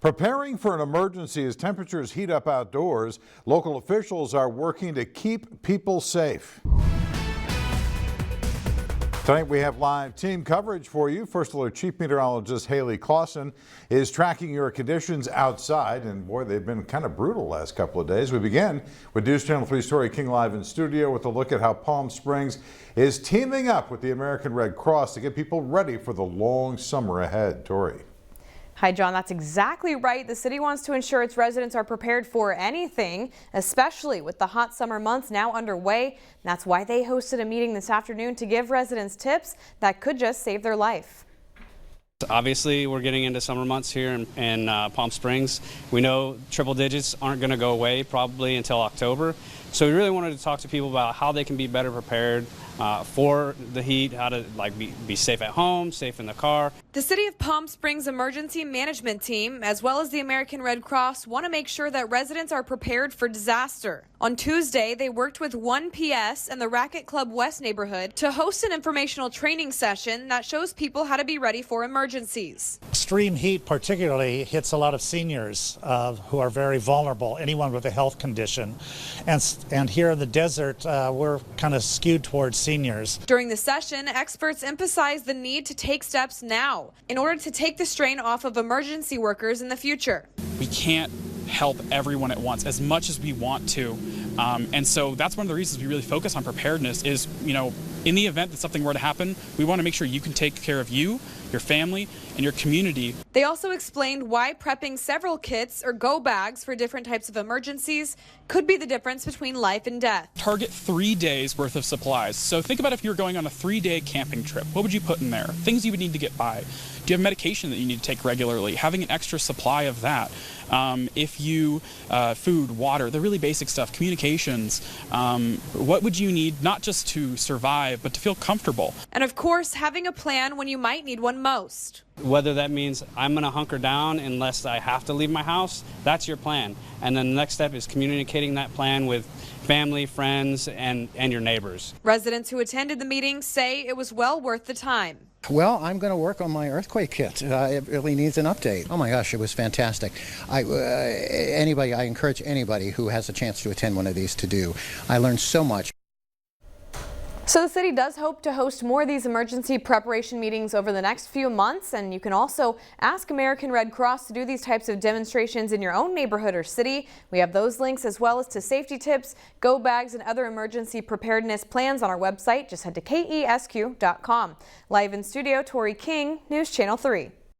Preparing for an emergency as temperatures heat up outdoors, local officials are working to keep people safe. Tonight we have live team coverage for you. First Alert Chief Meteorologist Haley Clausen is tracking your conditions outside, and boy, they've been kind of brutal the last couple of days. We begin with News Channel 3 Tori King live in studio with a look at how Palm Springs is teaming up with the American Red Cross to get people ready for the long summer ahead. Tori. Hi, John. That's exactly right. The city wants to ensure its residents are prepared for anything, especially with the hot summer months now underway. That's why they hosted a meeting this afternoon to give residents tips that could just save their life. Obviously, we're getting into summer months here in Palm Springs. We know triple digits aren't going to go away probably until October. So we really wanted to talk to people about how they can be better prepared for the heat, how to be safe at home, safe in the car. The City of Palm Springs Emergency Management Team, as well as the American Red Cross, want to make sure that residents are prepared for disaster. On Tuesday, they worked with 1PS and the Racquet Club West neighborhood to host an informational training session that shows people how to be ready for emergencies. Extreme heat particularly hits a lot of seniors who are very vulnerable, anyone with a health condition. And here in the desert, we're kind of skewed towards seniors. During the session, experts emphasized the need to take steps now in order to take the strain off of emergency workers in the future. We can't help everyone at once as much as we want to. And so that's one of the reasons we really focus on preparedness is, in the event that something were to happen, we want to make sure you can take care of you, your family, and your community. They also explained why prepping several kits or go bags for different types of emergencies could be the difference between life and death. Target 3 days worth of supplies. So think about if you were going on a 3-day camping trip. What would you put in there? Things you would need to get by. Do you have medication that you need to take regularly? Having an extra supply of that. If you, food, water, the really basic stuff, communications, what would you need not just to survive, but to feel comfortable? And of course, having a plan when you might need one most. Whether that means I'm going to hunker down unless I have to leave my house, that's your plan. And then the next step is communicating that plan with family, friends, and your neighbors. Residents who attended the meeting say it was well worth the time. Well, I'm going to work on my earthquake kit. It really needs an update. Oh my gosh, it was fantastic. I encourage anybody who has a chance to attend one of these to do. I learned so much. So the city does hope to host more of these emergency preparation meetings over the next few months, and you can also ask American Red Cross to do these types of demonstrations in your own neighborhood or city. We have those links as well as to safety tips, go bags, and other emergency preparedness plans on our website. Just head to KESQ.com. Live in studio, Tori King, News Channel 3.